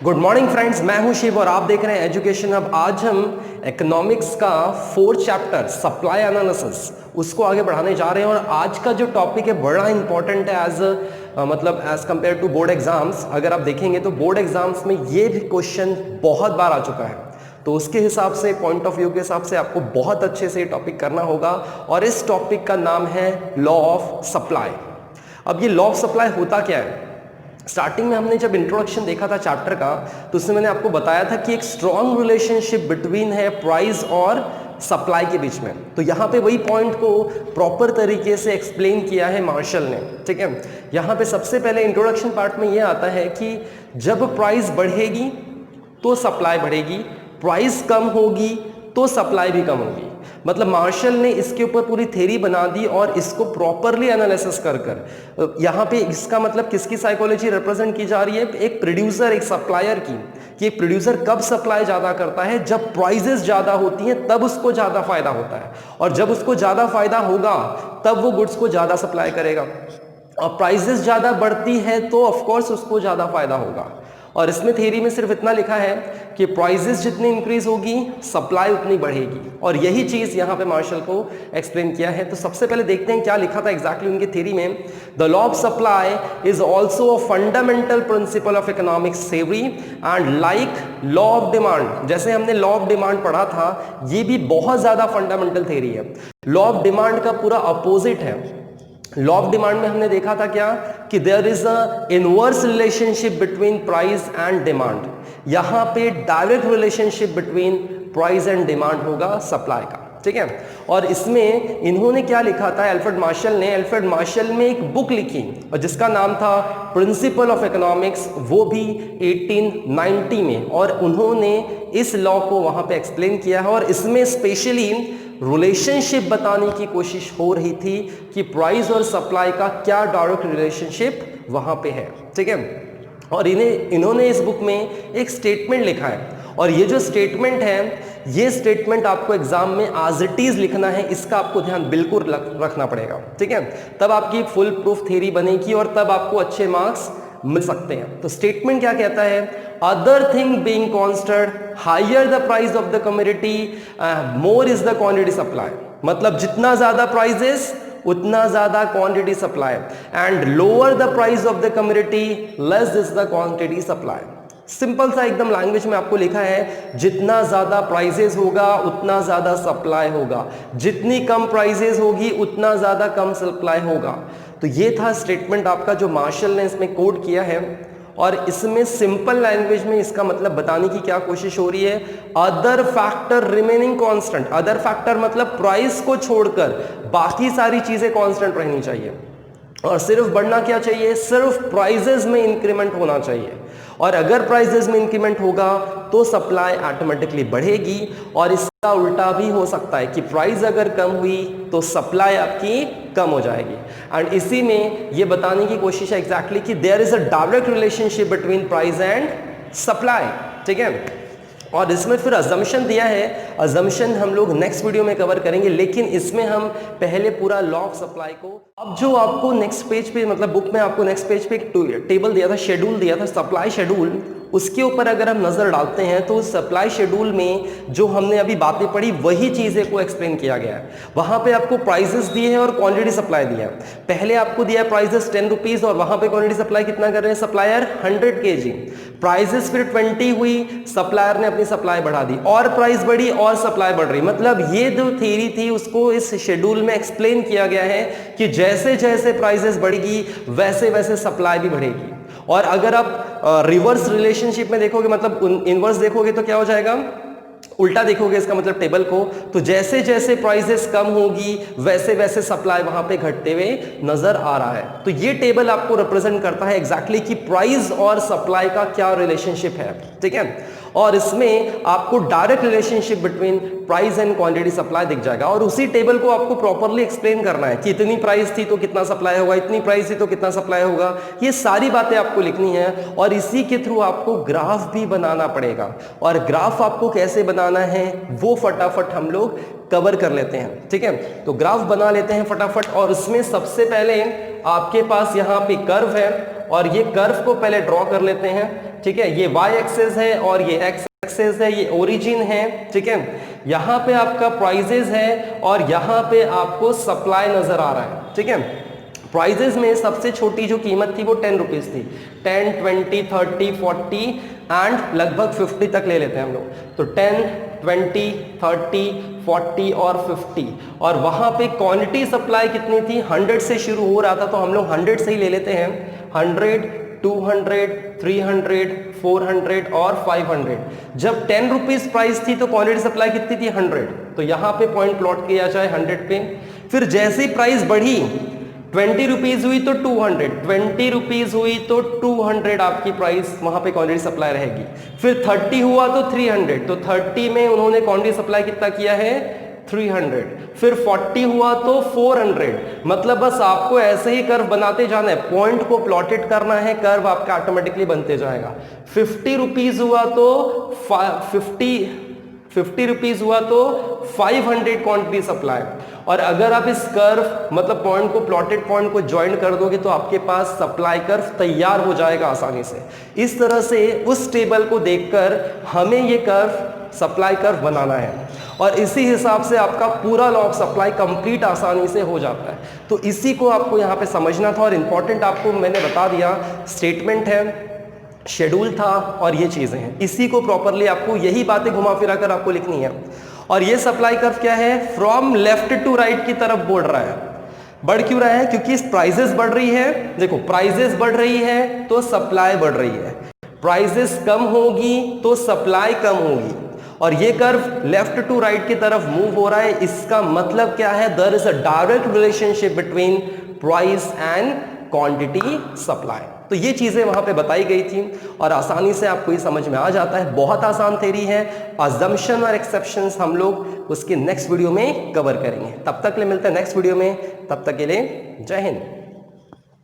Good morning friends, मैं हूं शिव और आप देख रहे हैं एजुकेशन हब। आज हम इकोनॉमिक्स का 4th चैप्टर सप्लाई एनालिसिस उसको आगे बढ़ाने जा रहे हैं। और आज का जो टॉपिक है बड़ा इंपॉर्टेंट है as compare to board exams. अगर आप देखेंगे तो बोर्ड एग्जाम्स में ये भी क्वेश्चन बहुत बार आ चुका है, तो उसके हिसाब से पॉइंट ऑफ व्यू के हिसाब से आपको बहुत अच्छे से ये टॉपिक करना होगा। और इस टॉपिक का नाम है लॉ ऑफ सप्लाई। अब ये लॉ ऑफ सप्लाई होता क्या है? स्टार्टिंग में हमने जब इंट्रोडक्शन देखा था चैप्टर का, तो उसमें मैंने आपको बताया था कि एक स्ट्रॉन्ग रिलेशनशिप बिटवीन है प्राइस और सप्लाई के बीच में। तो यहाँ पे वही पॉइंट को प्रॉपर तरीके से एक्सप्लेन किया है मार्शल ने। ठीक है, यहाँ पे सबसे पहले इंट्रोडक्शन पार्ट में ये आता है कि जब प्राइस बढ़ेगी तो सप्लाई बढ़ेगी, प्राइस कम होगी तो सप्लाई भी कम होगी। मतलब मार्शल ने इसके ऊपर पूरी थ्योरी बना दी और इसको प्रॉपरली एनालिसिस कर यहाँ पे इसका मतलब किसकी साइकोलॉजी रिप्रेजेंट की जा रही है? एक प्रोड्यूसर, एक सप्लायर की, कि एक प्रोड्यूसर कब सप्लाई ज़्यादा करता है? जब प्राइजेस ज़्यादा होती हैं तब उसको ज़्यादा फायदा होता है, और जब उसको ज़्यादा फायदा होगा तब वो गुड्स को ज़्यादा सप्लाई करेगा। और प्राइजेस ज़्यादा बढ़ती है तो ऑफकोर्स उसको ज़्यादा फायदा होगा। और इसमें थ्योरी में सिर्फ इतना लिखा है कि प्राइजेस जितनी इंक्रीज होगी सप्लाई उतनी बढ़ेगी, और यही चीज़ यहाँ पे मार्शल को एक्सप्लेन किया है। तो सबसे पहले देखते हैं क्या लिखा था एग्जैक्टली उनकी थ्योरी में। The law of supply is also a fundamental principle of economics theory and like law of demand. जैसे हमने लॉ ऑफ डिमांड पढ़ा था, ये भी बहुत ज़्यादा फंडामेंटल थ्योरी है। लॉ ऑफ डिमांड का पूरा अपोजिट है। लॉ ऑफ डिमांड में हमने देखा था क्या कि there is a inverse relationship between price and demand. यहां पे direct relationship between price and demand होगा सप्लाई का। ठीक है, और इसमें इन्होंने क्या लिखा था? एल्फ्रेड मार्शल ने एक बुक लिखी और जिसका नाम था प्रिंसिपल ऑफ इकोनॉमिक्स, वो भी 1890 में, और उन्होंने इस लॉ को वहां पे एक्सप्लेन किया है। और इसमें स्पेशली रिलेशनशिप बताने की कोशिश हो रही थी कि प्राइस और सप्लाई का क्या डायरेक्ट रिलेशनशिप वहां पे है। ठीक है, और इन्होंने इस बुक में एक स्टेटमेंट लिखा है, और ये जो स्टेटमेंट है, ये स्टेटमेंट आपको एग्जाम में एज इट इज लिखना है। इसका आपको ध्यान बिल्कुल रखना पड़ेगा। ठीक है, तब आपकी फुल प्रूफ थ्योरी बनेगी और तब आपको अच्छे मार्क्स मिल सकते हैं। तो स्टेटमेंट क्या कहता है? Other thing being constant, higher the price of the commodity, more is the quantity supply. मतलब जितना ज्यादा प्राइजेस उतना ज्यादा quantity supply, and lower the price of the commodity less is the quantity supply. Simple सा एकदम language में आपको लिखा है, जितना ज्यादा प्राइजेस होगा उतना ज्यादा सप्लाई होगा, जितनी कम प्राइजेस होगी उतना ज्यादा कम सप्लाई होगा। तो ये था स्टेटमेंट आपका जो मार्शल ने इसमें कोट किया है। और इसमें सिंपल लैंग्वेज में इसका मतलब बताने की क्या कोशिश हो रही है? Other factor remaining constant. Other factor मतलब प्राइस को छोड़कर बाकी सारी चीजें कांस्टेंट रहनी चाहिए, और सिर्फ बढ़ना क्या चाहिए? सिर्फ प्राइजेस में इंक्रीमेंट होना चाहिए। और अगर प्राइजेस में इंक्रीमेंट होगा तो सप्लाई ऑटोमेटिकली बढ़ेगी, और इसका उल्टा भी हो सकता है कि प्राइस अगर कम हुई तो सप्लाई आपकी कम हो जाएगी। एंड इसी में ये बताने की कोशिश है एग्जैक्टली कि there is a direct relationship between price and supply. ठीक है, और इसमें फिर अजम्पशन दिया है। अजम्पशन हम लोग नेक्स्ट वीडियो में कवर करेंगे, लेकिन इसमें हम पहले पूरा लॉ ऑफ सप्लाई को, अब जो आपको नेक्स्ट पेज पे, मतलब बुक में आपको नेक्स्ट पेज पे एक टेबल दिया था, शेड्यूल दिया था, सप्लाई शेड्यूल, उसके ऊपर अगर हम नजर डालते हैं तो सप्लाई शेड्यूल में जो हमने अभी बातें पढ़ी वही चीजें को एक्सप्लेन किया गया है। वहां पे आपको प्राइसेस दिए हैं और क्वांटिटी सप्लाई दिया है। पहले आपको दिया है प्राइसेस 10 रुपीज, और वहां पे क्वांटिटी सप्लाई कितना कर रहे हैं सप्लायर? 100 kg। प्राइसेस फिर 20 हुई, सप्लायर ने अपनी सप्लाई बढ़ा दी, और प्राइस बढ़ी और सप्लाई बढ़ रही। मतलब ये जो थ्योरी थी उसको इस शेड्यूल में एक्सप्लेन किया गया है कि जैसे जैसे प्राइसेस बढ़ेगी वैसे वैसे सप्लाई भी बढ़ेगी। और अगर आप रिवर्स रिलेशनशिप में देखोगे, मतलब इनवर्स देखोगे, तो क्या हो जाएगा? उल्टा देखोगे इसका मतलब टेबल को, तो जैसे जैसे प्राइसेस कम होगी वैसे वैसे सप्लाई वहां पे घटते हुए नजर आ रहा है। तो ये टेबल आपको रिप्रेजेंट करता है एग्जैक्टली कि प्राइस और सप्लाई का क्या रिलेशनशिप है। ठीक है, और इसमें आपको direct relationship between price and quantity supply दिख जाएगा, और उसी टेबल को आपको प्रॉपर्ली एक्सप्लेन करना है कि इतनी प्राइस थी तो कितना सप्लाई होगा, इतनी प्राइस थी तो कितना सप्लाई होगा। ये सारी बातें आपको लिखनी है, और इसी के थ्रू आपको ग्राफ भी बनाना पड़ेगा। और ग्राफ आपको कैसे बनाना है वो फटाफट हम लोग कवर कर लेते हैं। ठीक है, तो ग्राफ बना लेते हैं फटाफट। और उसमें सबसे पहले आपके पास यहाँ पे कर्व है, और ये कर्व को पहले ड्रॉ कर लेते हैं, ठीक है। ये y एक्सेस है और ये x एक्सेस है, ये ओरिजिन है, ठीक है। यहाँ पे आपका प्राइजेस है और यहाँ पे आपको सप्लाई नजर आ रहा है, ठीक है। प्राइजेस में सबसे छोटी जो कीमत थी वो 10 रुपीज थी। 10, 20, 30, 40 एंड लगभग 50 तक ले लेते हैं हम लोग। तो 10, 20, 30, 40 और 50, और वहां पे क्वांटिटी सप्लाई कितनी थी, 100 से शुरू हो रहा था, तो हम लोग 100 से ही ले लेते हैं। 100, 200, 300, 400 और 500। जब 10 रुपीज प्राइस थी तो क्वांटिटी सप्लाई कितनी थी, 100। तो यहाँ पे पॉइंट प्लॉट किया जाए 100 पे। फिर जैसे ही प्राइस बढ़ी, 20 रुपीज हुई तो 200, 20 रुपीज हुई तो 200 आपकी प्राइस वहां पे क्वांटिटी सप्लाई रहेगी। फिर 30 हुआ तो 300, तो 30 में उन्होंने क्वांटिटी सप्लाई कितना किया है, 300। फिर 40 हुआ तो 400। मतलब बस आपको ऐसे ही कर्व बनाते जाना है, पॉइंट को प्लॉटेड करना है, कर्व आपका ऑटोमेटिकली बनते जाएगा। 50 रुपीज हुआ तो 50 रुपीज हुआ तो 500 क्वांटिटी सप्लाई। और अगर आप इस कर्व मतलब पॉइंट को, प्लॉटेड पॉइंट को ज्वाइन कर दोगे तो आपके पास सप्लाई कर्व तैयार हो जाएगा आसानी से। इस तरह से उस टेबल को देखकर हमें ये कर्व, सप्लाई कर्व बनाना है, और इसी हिसाब से आपका पूरा लॉ ऑफ सप्लाई कंप्लीट आसानी से हो जाता है। तो इसी को आपको यहाँ पे समझना था, और इंपॉर्टेंट आपको मैंने बता दिया, स्टेटमेंट है, शेड्यूल था, और ये चीजें हैं। इसी को प्रॉपरली आपको यही बातें घुमा फिरा कर आपको लिखनी है। और ये सप्लाई कर्व क्या है, फ्रॉम लेफ्ट टू राइट की तरफ बढ़ रहा है। बढ़ क्यों रहा है, क्योंकि प्राइजेस बढ़ रही है। देखो प्राइजेस बढ़ रही है तो सप्लाई बढ़ रही है, प्राइजेस कम होगी तो सप्लाई कम होगी, और ये कर्व लेफ्ट टू राइट की तरफ मूव हो रहा है। इसका मतलब क्या है, there is a direct relationship between price and quantity supply. तो ये चीजें वहां पे बताई गई थी, और आसानी से आपको ये समझ में आ जाता है। बहुत आसान थ्योरी है। अजम्पशन और एक्सेप्शंस हम लोग उसके नेक्स्ट वीडियो में कवर करेंगे। तब तक के लिए मिलते हैं नेक्स्ट वीडियो में, तब तक के लिए जय हिंद।